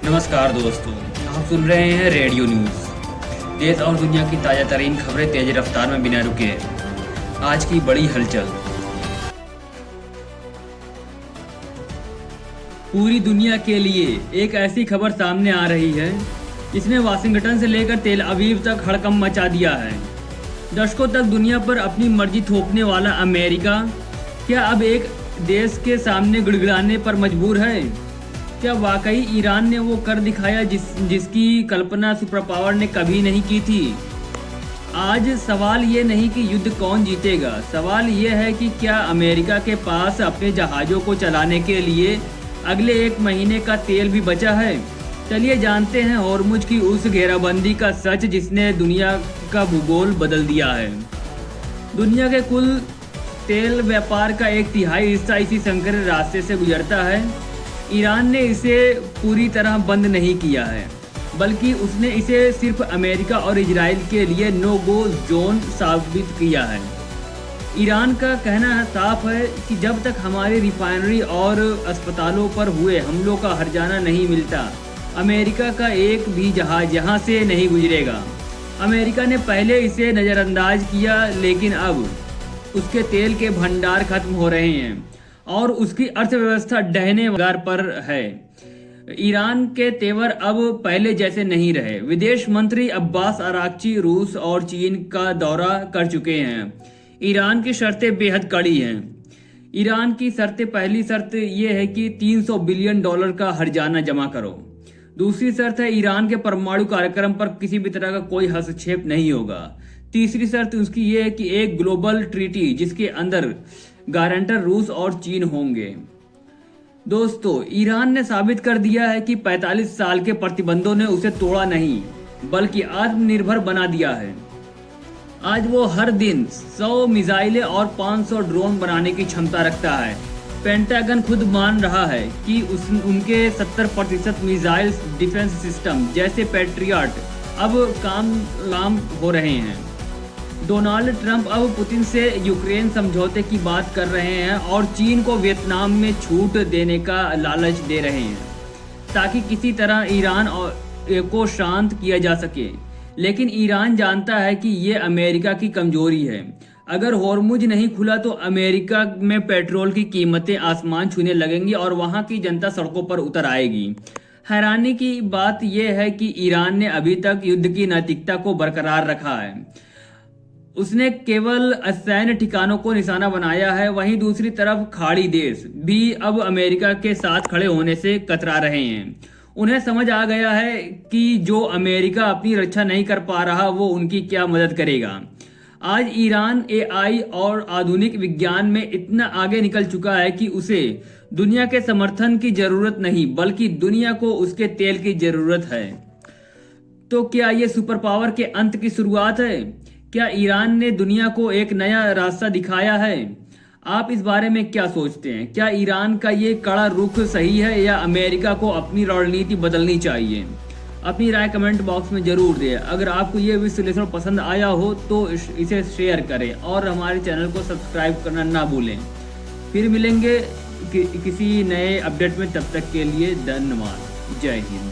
नमस्कार दोस्तों, आप सुन रहे हैं रेडियो न्यूज़। देश और दुनिया की ताज़ा तरीन खबरें तेज रफ्तार में बिना रुके। आज की बड़ी हलचल। पूरी दुनिया के लिए एक ऐसी खबर सामने आ रही है जिसने वाशिंगटन से लेकर तेल अवीव तक हड़कंप मचा दिया है। दशकों तक दुनिया पर अपनी मर्जी थोपने वाला अमेरिका क्या अब एक देश के सामने गिड़गिड़ाने पर मजबूर है? क्या वाकई ईरान ने वो कर दिखाया जिसकी कल्पना सुपर पावर ने कभी नहीं की थी? आज सवाल ये नहीं कि युद्ध कौन जीतेगा, सवाल ये है कि क्या अमेरिका के पास अपने जहाज़ों को चलाने के लिए अगले 1 महीने का तेल भी बचा है। चलिए जानते हैं होर्मुज की उस घेराबंदी का सच जिसने दुनिया का भूगोल बदल दिया है। दुनिया के कुल तेल व्यापार का 1/3 हिस्सा इसी संकरे रास्ते से गुजरता है। ईरान ने इसे पूरी तरह बंद नहीं किया है, बल्कि उसने इसे सिर्फ अमेरिका और इजराइल के लिए नो गो जोन साबित किया है। ईरान का कहना साफ है कि जब तक हमारी रिफाइनरी और अस्पतालों पर हुए हमलों का हर्जाना नहीं मिलता, अमेरिका का एक भी जहाज यहाँ से नहीं गुजरेगा। अमेरिका ने पहले इसे नज़रअंदाज किया, लेकिन अब उसके तेल के भंडार खत्म हो रहे हैं और उसकी अर्थव्यवस्था डहने वगार पर है। ईरान के तेवर अब पहले जैसे नहीं रहे। विदेश मंत्री अब्बास अराक्ची रूस और चीन का दौरा कर चुके हैं। ईरान की शर्तें बेहद कड़ी हैं। ईरान की शर्तें, पहली शर्त यह है कि $300 बिलियन का हर्जाना जमा करो। दूसरी शर्त है ईरान के परमाणु कार्यक्रम पर किसी भी तरह का कोई हस्तक्षेप नहीं होगा। तीसरी शर्त उसकी ये है कि एक ग्लोबल ट्रीटी जिसके अंदर गारंटर रूस और चीन होंगे। दोस्तों, ईरान ने साबित कर दिया है कि 45 साल के प्रतिबंधों ने उसे तोड़ा नहीं, बल्कि आत्मनिर्भर बना दिया है। आज वो हर दिन 100 मिसाइलें और 500 ड्रोन बनाने की क्षमता रखता है। पेंटागन खुद मान रहा है कि उनके 70% मिसाइल डिफेंस सिस्टम जैसे पैट्रियट अब काम हो रहे हैं। डोनाल्ड ट्रंप अब पुतिन से यूक्रेन समझौते की बात कर रहे हैं और चीन को वियतनाम में छूट देने का लालच दे रहे हैं ताकि किसी तरह ईरान को शांत किया जा सके। लेकिन ईरान जानता है कि ये अमेरिका की कमजोरी है। अगर होर्मुज नहीं खुला तो अमेरिका में पेट्रोल की कीमतें आसमान छूने लगेंगी और वहां की जनता सड़कों पर उतर आएगी। हैरानी की बात यह है कि ईरान ने अभी तक युद्ध की नैतिकता को बरकरार रखा है। उसने केवल सैन्य ठिकानों को निशाना बनाया है। वहीं दूसरी तरफ खाड़ी देश भी अब अमेरिका के साथ खड़े होने से कतरा रहे हैं। उन्हें समझ आ गया है कि जो अमेरिका अपनी रक्षा नहीं कर पा रहा वो उनकी क्या मदद करेगा। आज ईरान AI और आधुनिक विज्ञान में इतना आगे निकल चुका है कि उसे दुनिया के समर्थन की जरूरत नहीं, बल्कि दुनिया को उसके तेल की जरूरत है। तो क्या ये सुपर पावर के अंत की शुरुआत है? क्या ईरान ने दुनिया को एक नया रास्ता दिखाया है? आप इस बारे में क्या सोचते हैं? क्या ईरान का ये कड़ा रुख सही है या अमेरिका को अपनी रणनीति बदलनी चाहिए? अपनी राय कमेंट बॉक्स में जरूर दें। अगर आपको ये विश्लेषण पसंद आया हो तो इसे शेयर करें और हमारे चैनल को सब्सक्राइब करना ना भूलें। फिर मिलेंगे किसी नए अपडेट में, तब तक के लिए धन्यवाद। जय हिंद।